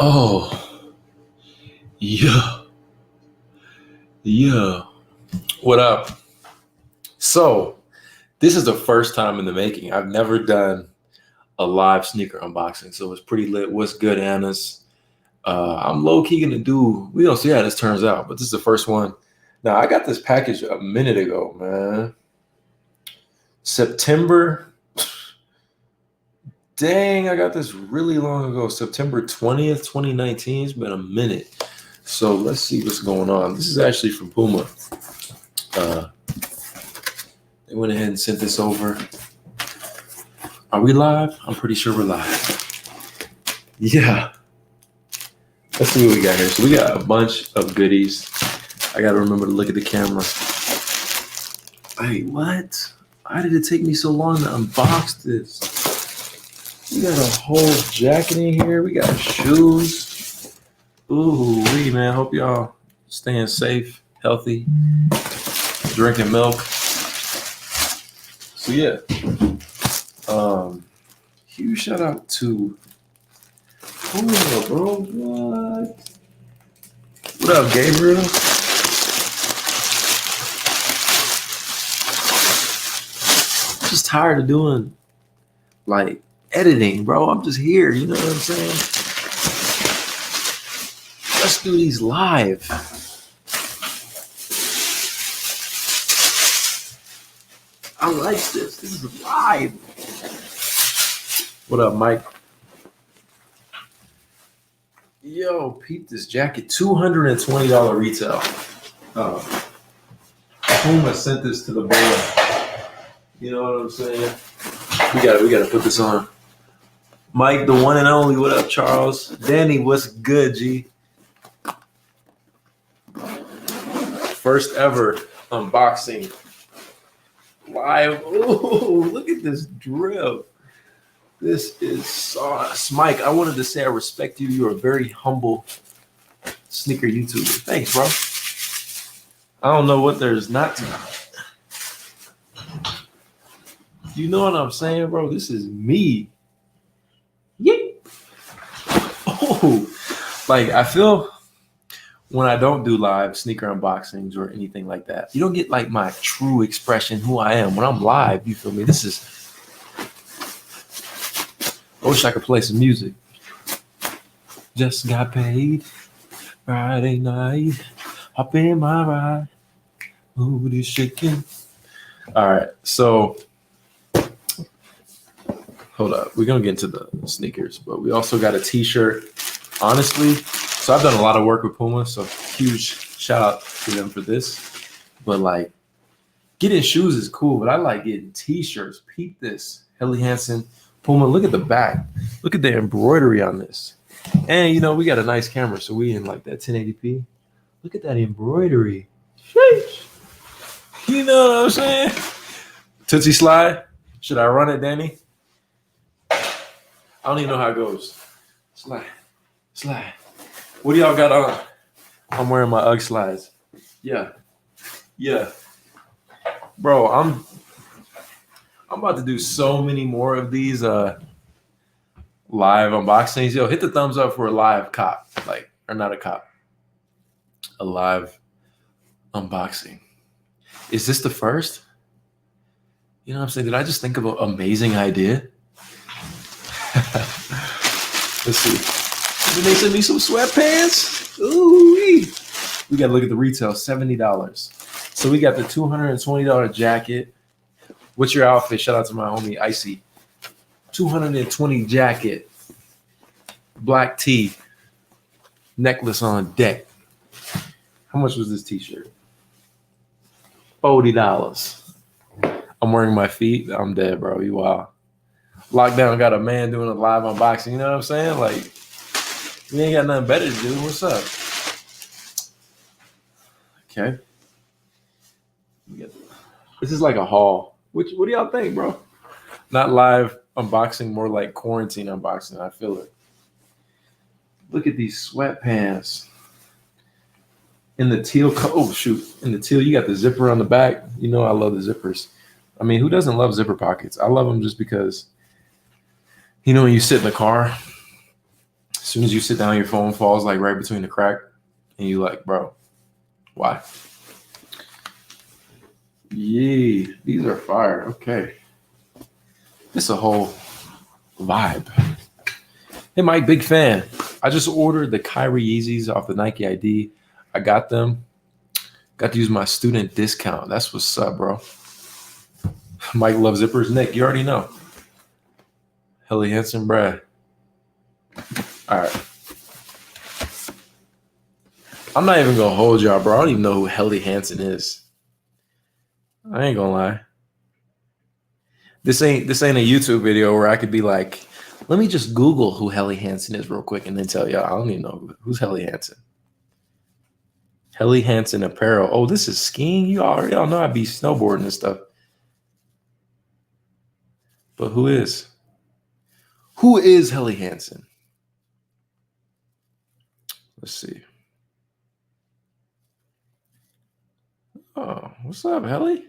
Oh, yeah, yeah. What up? So, this is the first time in the making. I've never done a live sneaker unboxing, so it's pretty lit. What's good, Annas? I'm low key gonna do. We don't see how this turns out, but this is the first one. Now, I got this package a minute ago, man. September. Dang, I got this really long ago. September 20th, 2019. It's been a minute. So let's see what's going on. This is actually from Puma. They went ahead and sent this over. Are we live? I'm pretty sure we're live. Yeah. Let's see what we got here. So we got a bunch of goodies. I got to remember to look at the camera. Wait, what? Why did it take me so long to unbox this? We got a whole jacket in here. We got shoes. Ooh, man. Hope y'all staying safe, healthy, drinking milk. So yeah. Huge shout out to Puma, bro. What up, Gabriel? I'm just tired of doing like editing, bro. I'm just here, you know what I'm saying? Let's do these live. I like this. This is live. What up, Mike? Yo, peep this jacket. $220 retail. Puma sent this to the board. You know what I'm saying? We gotta put this on. Mike, the one and only. What up, Charles? Danny, what's good, G? First ever unboxing live. Ooh, look at this drip. This is sauce. Mike, I wanted to say I respect you. You're a very humble sneaker YouTuber. Thanks, bro. I don't know what there's not to. You know what I'm saying, bro? This is me. Yeah. Oh, like I feel when I don't do live sneaker unboxings or anything like that, you don't get like my true expression, who I am. When I'm live, you feel me? This is. I wish I could play some music. Just got paid Friday night. Hop in my ride. Booty shaking. All right, so. Hold up. We're going to get into the sneakers, but we also got a t-shirt. Honestly, so I've done a lot of work with Puma, so huge shout out to them for this. But like, getting shoes is cool, but I like getting t-shirts. Peep this. Helly Hansen, Puma. Look at the back. Look at the embroidery on this. And, you know, we got a nice camera, so we in like that 1080p. Look at that embroidery. Sheesh. You know what I'm saying? Tootsie Slide. Should I run it, Danny? I don't even know how it goes. Slide. What do y'all got on? I'm wearing my UGG slides. Yeah. Bro, I'm about to do so many more of these live unboxings. Yo, hit the thumbs up for a live cop. Like, or not a cop. A live unboxing. Is this the first? You know what I'm saying? Did I just think of an amazing idea? Let's see. Did they send me some sweatpants? Ooh, we gotta look at the retail, $70. So we got the $220 jacket. What's your outfit? Shout out to my homie Icy. $220 jacket, black tee, necklace on deck. How much was this t-shirt? $40. I'm wearing my feet. I'm dead, bro. You wild. Lockdown got a man doing a live unboxing. You know what I'm saying? Like, we ain't got nothing better to do. What's up? Okay. This is like a haul. What do y'all think, bro? Not live unboxing, more like quarantine unboxing. I feel it. Look at these sweatpants. In the teal, oh shoot. In the teal, you got the zipper on the back. You know I love the zippers. I mean, who doesn't love zipper pockets? I love them just because, you know, when you sit in the car, As soon as you sit down, your phone falls like right between the crack, and you like, bro, why? Yee, these are fire. Okay. It's a whole vibe. Hey, Mike, big fan. I just ordered the Kyrie Yeezys off the Nike ID. I got them. Got to use my student discount. That's what's up, bro. Mike loves zippers. Nick, you already know. Helly Hansen, Brad. All right. I'm not even going to hold y'all, bro. I don't even know who Helly Hansen is. I ain't going to lie. This ain't a YouTube video where I could be like, let me just Google who Helly Hansen is real quick and then tell y'all. I don't even know who's Helly Hansen. Helly Hansen apparel. Oh, this is skiing. Y'all know I be snowboarding and stuff. But who is Helly Hansen? Let's see. Oh, what's up, Helly?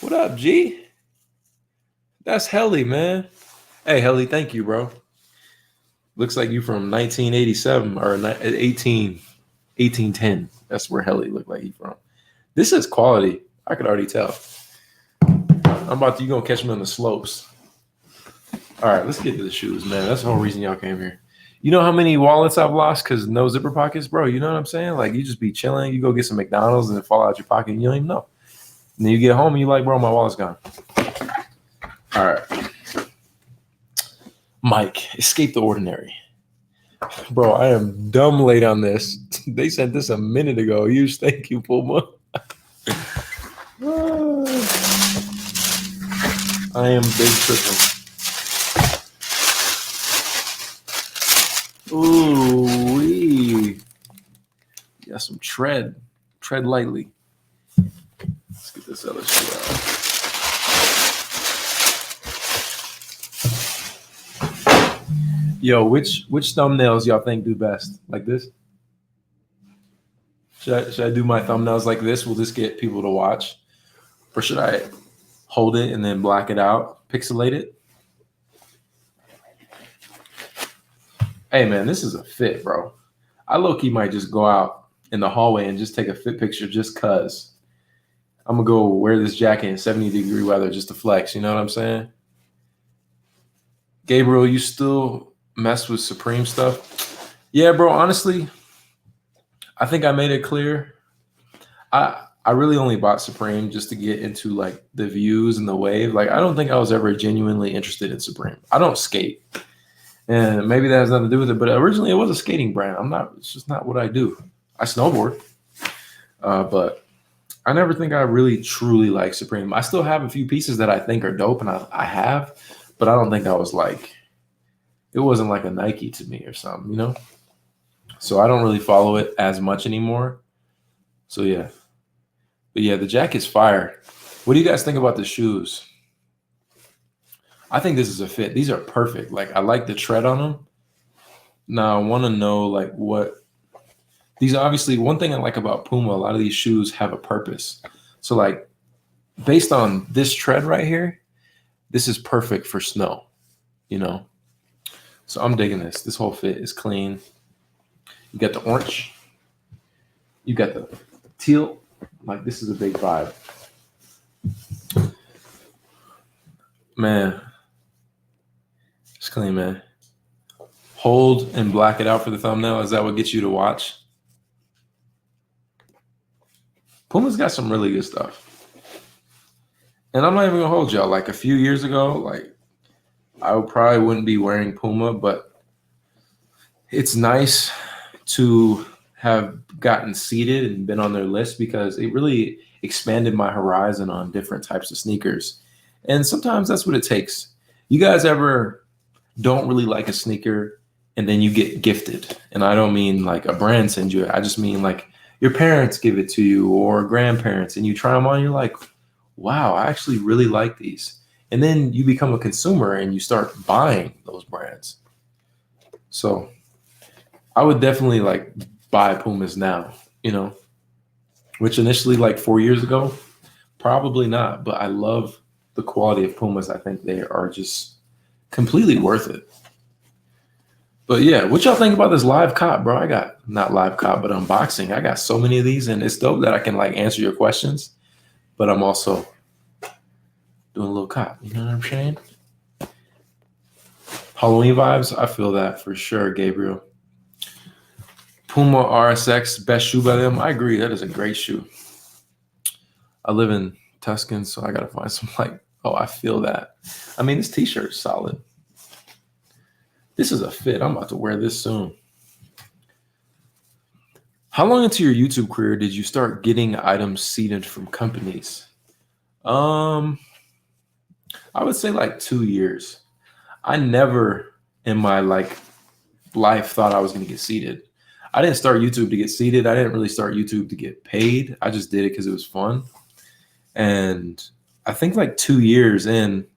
What up, G? That's Helly, man. Hey, Helly, thank you, bro. Looks like you from 1987 or 1810. That's where Helly looked like he from. This is quality. I could already tell. You gonna catch me on the slopes. All right, let's get to the shoes, man. That's the whole reason y'all came here. You know how many wallets I've lost because no zipper pockets, bro? You know what I'm saying? Like, you just be chilling. You go get some McDonald's and it fall out your pocket and you don't even know. And then you get home and you're like, bro, my wallet's gone. All right. Mike, escape the ordinary. Bro, I am dumb late on this. They sent this a minute ago. Huge thank you, Puma. I am big tripping. Ooh, wee. Got some tread. Tread lightly. Let's get this other shit out. Yo, which thumbnails y'all think do best? Like this? Should I do my thumbnails like this? Will this get people to watch? Or should I hold it and then black it out, pixelate it? Hey, man, this is a fit, bro. I low-key might just go out in the hallway and just take a fit picture just because. I'm going to go wear this jacket in 70-degree weather just to flex. You know what I'm saying? Gabriel, you still mess with Supreme stuff? Yeah, bro, honestly, I think I made it clear. I really only bought Supreme just to get into like the views and the wave. Like, I don't think I was ever genuinely interested in Supreme. I don't skate. And maybe that has nothing to do with it, but originally it was a skating brand. It's just not what I do. I snowboard. But I never think I really truly like Supreme. I still have a few pieces that I think are dope and I have, but I don't think I was like, it wasn't like a Nike to me or something, you know? So I don't really follow it as much anymore. So yeah. But yeah, the jacket's fire. What do you guys think about the shoes? I think this is a fit. These are perfect. Like, I like the tread on them. Now I want to know like what these obviously one thing I like about Puma, a lot of these shoes have a purpose. So like based on this tread right here, this is perfect for snow, you know? So I'm digging this. This whole fit is clean. You got the orange. You got the teal. Like, this is a big vibe. Man. It's clean, man. Hold and black it out for the thumbnail. Is that what gets you to watch? Puma's got some really good stuff. And I'm not even gonna hold y'all. Like, a few years ago, like, I probably wouldn't be wearing Puma, but it's nice to have gotten seated and been on their list because it really expanded my horizon on different types of sneakers. And sometimes that's what it takes. You guys ever don't really like a sneaker and then you get gifted? And I don't mean like a brand sends you it. I just mean like your parents give it to you or grandparents and you try them on and you're like, wow, I actually really like these. And then you become a consumer and you start buying those brands. So I would definitely like buy Pumas now, you know, which initially like 4 years ago, probably not. But I love the quality of Pumas. I think they are just completely worth it. But yeah, what y'all think about this live cop, bro? I got not live cop, but unboxing. I got so many of these, and it's dope that I can like answer your questions. But I'm also doing a little cop. You know what I'm saying? Halloween vibes. I feel that for sure, Gabriel. Puma RSX, best shoe by them. I agree. That is a great shoe. I live in Tuscan, so I gotta find some like. Oh, I feel that. I mean, this T-shirt is solid. This is a fit. I'm about to wear this soon. How long into your YouTube career did you start getting items seeded from companies? I would say like 2 years. I never in my like life thought I was going to get seeded. I didn't start YouTube to get seeded. I didn't really start YouTube to get paid. I just did it because it was fun. And I think like 2 years in,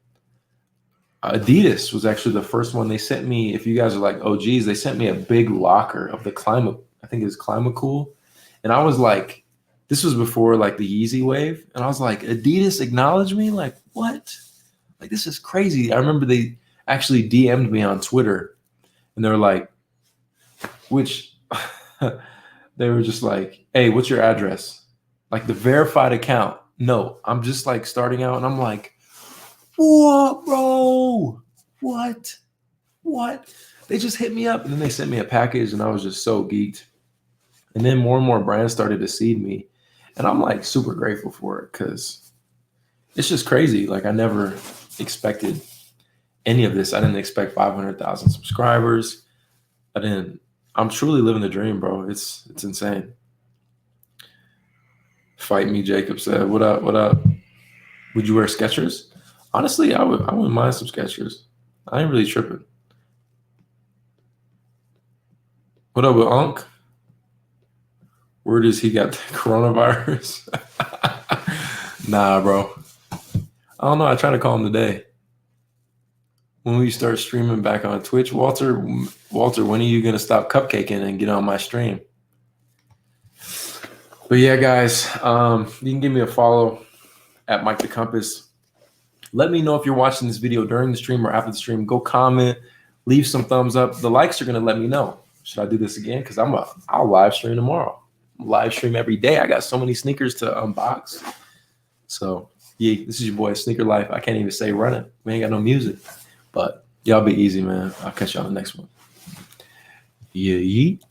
Adidas was actually the first one. They sent me, if you guys are like OGs, they sent me a big locker of the Climate, I think it was Climate Cool. And I was like, this was before like the Yeezy wave. And I was like, Adidas acknowledged me? Like, what? Like, this is crazy. I remember they actually DM'd me on Twitter and they were like, which they were just like, hey, what's your address? Like the verified account. No, I'm just like starting out and I'm like, what, bro? What? They just hit me up and then they sent me a package and I was just so geeked. And then more and more brands started to seed me. And I'm like super grateful for it because it's just crazy. Like I never expected any of this. I didn't expect 500,000 subscribers. I'm truly living the dream, bro. It's insane. Fight me, Jacob said. What up? Would you wear Skechers? Honestly, I wouldn't mind some Skechers. I ain't really tripping. What up with Unc? Where does he got the coronavirus? Nah, bro. I don't know. I tried to call him today. When we start streaming back on Twitch, Walter, when are you gonna stop cupcaking and get on my stream? But yeah, guys, you can give me a follow at Mike the Compass. Let me know if you're watching this video during the stream or after the stream. Go comment, leave some thumbs up. The likes are gonna let me know. Should I do this again? Because I'll live stream tomorrow. Live stream every day. I got so many sneakers to unbox. So yeah, this is your boy ASneakerLife. I can't even say run it. We ain't got no music. But y'all be easy, man. I'll catch y'all on the next one. Yeah, yeet.